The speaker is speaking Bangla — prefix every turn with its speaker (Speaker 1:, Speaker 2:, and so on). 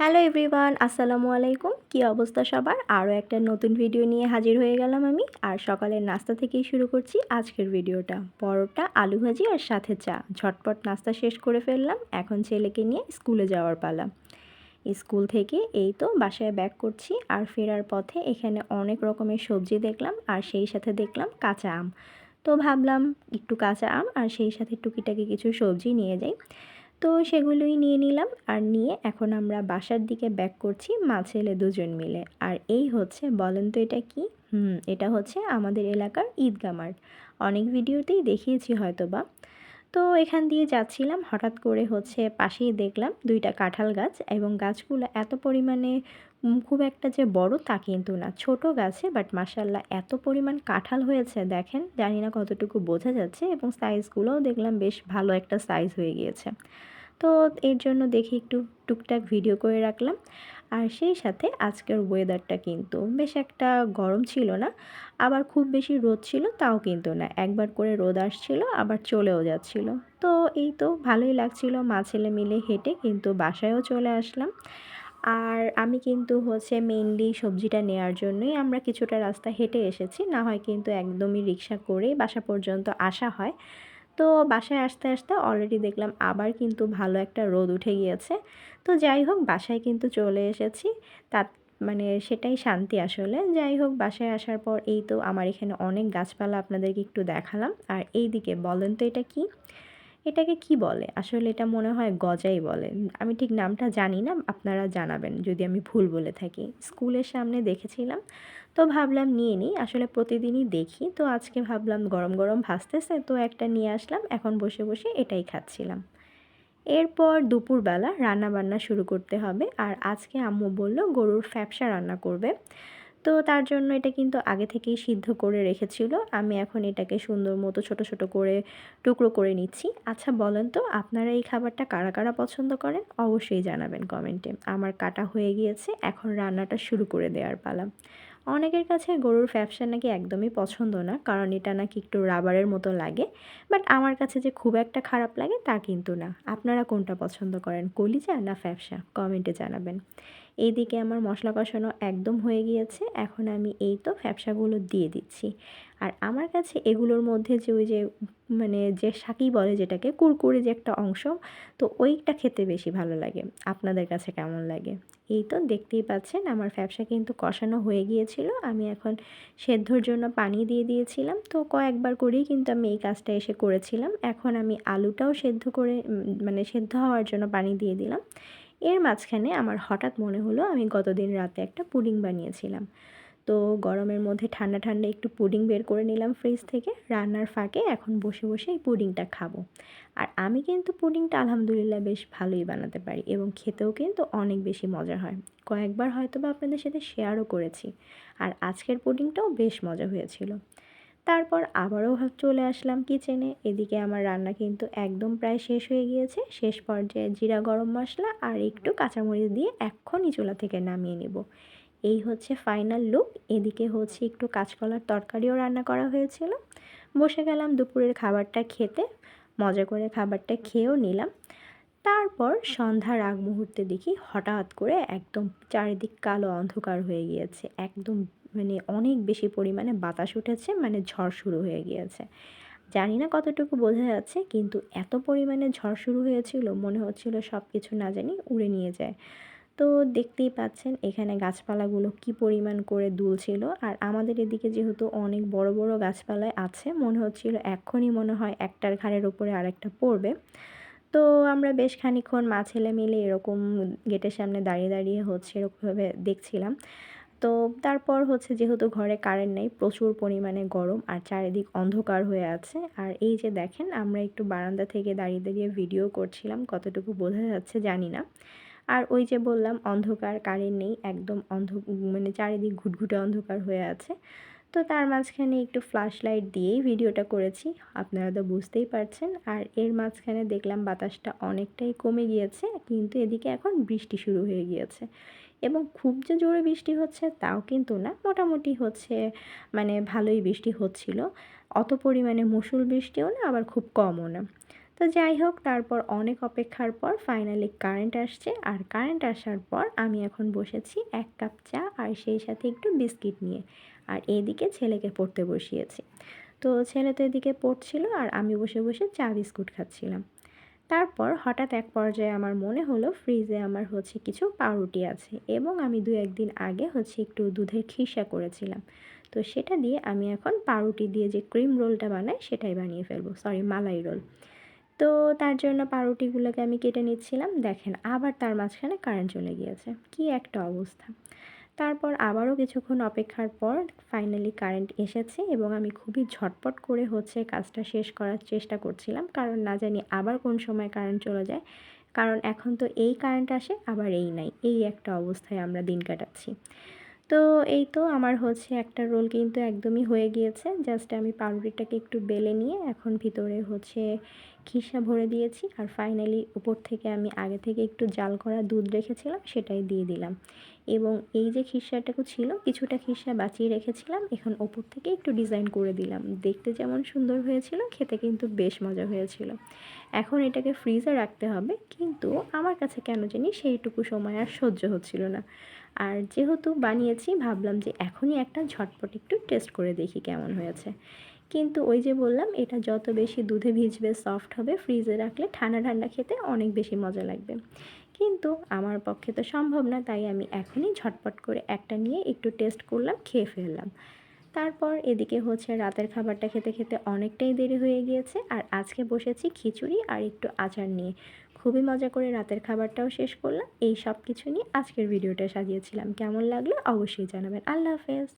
Speaker 1: হ্যালো এভরিওয়ান, আসসালামু আলাইকুম। কী অবস্থা সবার? আরও একটা নতুন ভিডিও নিয়ে হাজির হয়ে গেলাম আমি। আর সকালের নাস্তা থেকেই শুরু করছি আজকের ভিডিওটা। পরোটা, আলু ভাজি আর সাথে চা। ঝটপট নাস্তা শেষ করে ফেললাম। এখন ছেলেকে নিয়ে স্কুলে যাওয়ার পালা। স্কুল থেকে এই তো বাসায় ব্যাক করছি। আর ফেরার পথে এখানে অনেক রকমের সবজি দেখলাম আর সেই সাথে দেখলাম কাঁচা আম। তো ভাবলাম একটু কাঁচা আম আর সেই সাথে টুকিটাকি কিছু সবজি নিয়ে যাই। তো সেগুলোই নিয়ে নিলাম আর নিয়ে এখন আমরা বাসার দিকে ব্যাক করছি মা ছেলে দুজন মিলে। আর এই হচ্ছে, বলেন তো এটা কি? এটা হচ্ছে আমাদের এলাকার ঈদগাহ মাঠ। অনেক ভিডিওতেই দেখিয়েছি হয়তোবা। তো এখান দিয়ে যাচ্ছিলাম, হঠাৎ করে হচ্ছে পাশেই দেখলাম দুইটা কাঁঠাল গাছ, এবং গাছগুলো এত পরিমাণে খুব একটা যে বড় তা কিন্তু না, ছোট গাছে, বাট মাশাল্লাহ এত পরিমাণ কাঁঠাল হয়েছে দেখেন, জানি না কতটুকু বোঝা যাচ্ছে, এবং সাইজগুলোও দেখলাম বেশ ভালো একটা সাইজ হয়ে গিয়েছে। তো এর জন্য দেখি একটু টুকটাক ভিডিও করে রাখলাম। আর সেই সাথে আজকের ওয়েদারটা কিন্তু বেশ একটা গরম ছিল না, আবার খুব বেশি রোদ ছিল তাও কিন্তু না, একবার করে রোদ আসছিল আবার চলেও যাচ্ছিল। তো এই তো ভালোই লাগছিল, মা ছেলে মিলে হেঁটে কিন্তু বাসায়ও চলে আসলাম। আর আমি কিন্তু হচ্ছে মেইনলি সবজিটা নেয়ার জন্যই আমরা কিছুটা রাস্তা হেঁটে এসেছি, না হয় কিন্তু একদমই রিক্সা করেই বাসা পর্যন্ত আসা হয়। তো বাসায় আসতে আসতে অলরেডি দেখলাম আবার কিন্তু ভালো একটা রোদ উঠে গিয়েছে। তো যাই হোক, বাসায় কিন্তু চলে এসেছি। তা মানে সেটাই শান্তি আসলে। যাই হোক, বাসায় আসার পর এই তো আমার এখানে অনেক গাছপালা আপনাদেরকে একটু দেখালাম। আর এইদিকে বলেন তো এটা কি? এটাকে কি বলে? আসলে এটা মনে হয় গজাই বলে। আমি ঠিক নামটা জানি না, আপনারা জানাবেন যদি আমি ভুল বলে থাকি। স্কুলের সামনে দেখেছিলাম, তো ভাবলাম নিয়ে নিই। আসলে প্রতিদিনই দেখি, তো আজকে ভাবলাম গরম গরম ভাসতেছে তো একটা নিয়ে আসলাম। এখন বসে বসে এটাই খাচ্ছিলাম। এরপর দুপুরবেলা রান্নাবান্না শুরু করতে হবে। আর আজকে আম্মু বলল গরুর ফ্যাপসা রান্না করবে। তো তার জন্য এটা কিন্তু আগে থেকেই সিদ্ধ করে রেখেছিল। আমি এখন এটাকে সুন্দর মতো ছোট ছোট করে টুকরো করে নিচ্ছি। আচ্ছা বলেন তো, আপনারা এই খাবারটা কারা কারা পছন্দ করেন? অবশ্যই জানাবেন কমেন্টে। আমার কাটা হয়ে গিয়েছে, এখন রান্নাটা শুরু করে দেওয়ার পালা। অনেকের কাছে গরুর ফ্যাপসা নাকি একদমই পছন্দ না, কারণ এটা নাকি একটু রাবারের মতো লাগে। বাট আমার কাছে যে খুব একটা খারাপ লাগে তা কিন্তু না। আপনারা কোনটা পছন্দ করেন, কলিজা না ফ্যাপসা? কমেন্টে জানাবেন। এইদিকে আমার মশলা কষানো একদম হয়ে গিয়েছে। এখন আমি এই তো ফ্যাপসাগুলো দিয়ে দিচ্ছি। আর আমার কাছে এগুলোর মধ্যে যে ওই যে যে শাকি বলে যেটাকে, কুরকুরে যে একটা অংশ, তো ওইটা খেতে বেশি ভালো লাগে। আপনাদের কাছে কেমন লাগে? এই তো দেখতেই পাচ্ছেন আমার ফ্যাপসা কিন্তু কষানো হয়ে গিয়েছিল। আমি এখন সেদ্ধর জন্য পানি দিয়ে দিয়েছিলাম। তো কয়েকবার করেই কিন্তু আমি এই কাজটা এসে করেছিলাম। এখন আমি আলুটাও সেদ্ধ করে সেদ্ধ হওয়ার জন্য পানি দিয়ে দিলাম। এর মাঝখানে আমার হঠাৎ মনে হলো আমি গতদিন রাতে একটা পুডিং বানিয়েছিলাম। তো গরমের মধ্যে ঠান্ডা ঠান্ডা একটু পুডিং বের করে নিলাম ফ্রিজ থেকে। রান্নার ফাঁকে এখন বসে বসে এই পুডিংটা খাবো। আর আমি কিন্তু পুডিংটা আলহামদুলিল্লাহ বেশ ভালোই বানাতে পারি, এবং খেতেও কিন্তু অনেক বেশি মজা হয়। কয়েকবার হয়তোবা আপনাদের সাথে শেয়ারও করেছি। আর আজকের পুডিংটাও বেশ মজা হয়েছিল। তারপর আবারও চলে আসলাম কিচেনে। এদিকে আমার রান্না কিন্তু একদম প্রায় শেষ হয়ে গিয়েছে। শেষ পর্যায়ে জিরা গরম মশলা আর একটু কাঁচামরিচ দিয়ে এক্ষুনি চুলা থেকে নামিয়ে নেব। এই হচ্ছে ফাইনাল লুক। এদিকে হচ্ছে একটু কাঁচকলার তরকারিও রান্না করা হয়েছিল। বসে গেলাম দুপুরের খাবারটা খেতে। মজা করে খাবারটা খেয়েও নিলাম। তারপর সন্ধ্যার আগ মুহূর্তে দেখি হঠাৎ করে একদম চারিদিক কালো অন্ধকার হয়ে গিয়েছে। একদম অনেক বেশি পরিমাণে বাতাস উঠেছে, ঝড় শুরু হয়ে গিয়েছে। জানি না কতটুকু বোঝা যাচ্ছে, কিন্তু এত পরিমাণে ঝড় শুরু হয়েছিল মনে হচ্ছিল সব কিছু না জানি উড়ে নিয়ে যায়। তো দেখতেই পাচ্ছেন এখানে গাছপালাগুলো কি পরিমাণ করে দুলছিল। আর আমাদের এদিকে যেহেতু অনেক বড় বড় গাছপালায় আছে, মনে হচ্ছিল এক্ষুনি মনে হয় একটার ঘাড়ের উপরে আরেকটা পড়বে। তো আমরা বেশ খানিকক্ষণ মা ছেলে মিলে এরকম গেটের সামনে দাঁড়িয়ে দাঁড়িয়ে হচ্ছে এরকমভাবে দেখছিলাম। তো তারপর হচ্ছে যেহেতু ঘরে কারেন্ট নেই, প্রচুর পরিমাণে গরম আর চারিদিক অন্ধকার হয়ে আছে। আর এই যে দেখেন আমরা একটু বারান্দা থেকে দাঁড়িয়ে দাঁড়িয়ে ভিডিও করছিলাম, কতটুকু বোঝা যাচ্ছে জানি না। আর ওই যে বললাম অন্ধকার, কারেন্ট নেই, একদম চারিদিক ঘুটঘুটে অন্ধকার হয়ে আছে। তো তার মাঝখানে একটু ফ্ল্যাশ লাইট দিয়েই ভিডিওটা করেছি, আপনারা তো বুঝতেই পারছেন। আর এর মাঝখানে দেখলাম বাতাসটা অনেকটাই কমে গিয়েছে, কিন্তু এদিকে এখন বৃষ্টি শুরু হয়ে গিয়েছে। এবং খুব যে জোরে বৃষ্টি হচ্ছে তাও কিন্তু না, মোটামুটি হচ্ছে, ভালোই বৃষ্টি হচ্ছিল। অত পরিমাণে মুষল বৃষ্টিও না, আবার খুব কমও না। তো যাই হোক, তারপর অনেক অপেক্ষার পর ফাইনালি কারেন্ট আসছে। আর কারেন্ট আসার পর আমি এখন বসেছি ১ কাপ চা আর সেই সাথে একটু বিস্কিট নিয়ে। আর এদিকে ছেলেকে পড়তে বসিয়েছি। তো ছেলে তো এদিকে পড়ছিল আর আমি বসে, বসে চা বিস্কুট খাচ্ছিলাম। তারপর হঠাৎ এক পর্যায়ে আমার মনে হলো ফ্রিজে আমার কিছু পাউরুটি আছে এবং আমি ২-১ দিন আগে একটু দুধের খিরসা করেছিলাম। তো সেটা দিয়ে আমি এখন পাউরুটি দিয়ে যে ক্রিম রোলটা বানাই সেটাই বানিয়ে ফেলবো। সরি, মালাই রোল। তো তার জন্য পাউরুটিগুলোকে আমি কেটে নিচ্ছিলাম। দেখেন আবার তার মাঝখানে কারেন্ট চলে গিয়েছে। কি একটা অবস্থা! তারপর আবারও কিছুক্ষণ অপেক্ষার পর ফাইনালি কারেন্ট এসেছে এবং আমি খুবই ঝটপট করে কাজটা শেষ করার চেষ্টা করছিলাম। কারণ না জানি আবার কোন সময় কারেন্ট চলে যায়। কারণ এখন তো এই কারেন্ট আসে আবার এই নাই। এই একটা অবস্থায় আমরা দিন কাটাচ্ছি। তো এই তো আমার একটা রোল কিন্তু একদমই হয়ে গিয়েছে। জাস্ট আমি পাউরুটিটাকে একটু বেলে নিয়ে এখন ভিতরে খিরসা ভরে দিয়েছি। আর ফাইনালি উপর থেকে আমি আগে থেকে একটু জাল করা দুধ রেখেছিলাম সেটাই দিয়ে দিলাম। এবং এই যে খিরসাটুকু ছিল, কিছুটা খিরসা বাঁচিয়ে রেখেছিলাম। এখন ওপর থেকে একটু ডিজাইন করে দিলাম। দেখতে যেমন সুন্দর হয়েছিল, খেতে কিন্তু বেশ মজা হয়েছিল। এখন এটাকে ফ্রিজে রাখতে হবে, কিন্তু আমার কাছে কেন জানি সেইটুকু সময় আর সহ্য হচ্ছিল না। আর যেহেতু বানিয়েছি ভাবলাম যে এখনই একটা ঝটপট একটু টেস্ট করে দেখি কেমন হয়েছে। কিন্তু ওই যে বললাম, এটা যত বেশি দুধে ভিজবে সফট হবে, ফ্রিজে রাখলে ঠান্ডা, ঠান্ডা খেতে অনেক বেশি মজা লাগবে। কিন্তু আমার পক্ষে তো সম্ভব না, তাই আমি এখনই ঝটপট করে একটা নিয়ে একটু টেস্ট করলাম, খেয়ে ফেললাম। তারপর এদিকে রাতের খাবারটা খেতে, খেতে অনেকটাই দেরি হয়ে গিয়েছে। আর আজকে বসেছি খিচুড়ি আর একটু আচার নিয়ে। খুবই মজা করে রাতের খাবারটাও শেষ করলাম। এই সব কিছু নিয়ে আজকের ভিডিওটা সাজিয়েছিলাম। কেমন লাগলো অবশ্যই জানাবেন। আল্লাহ হাফেজ।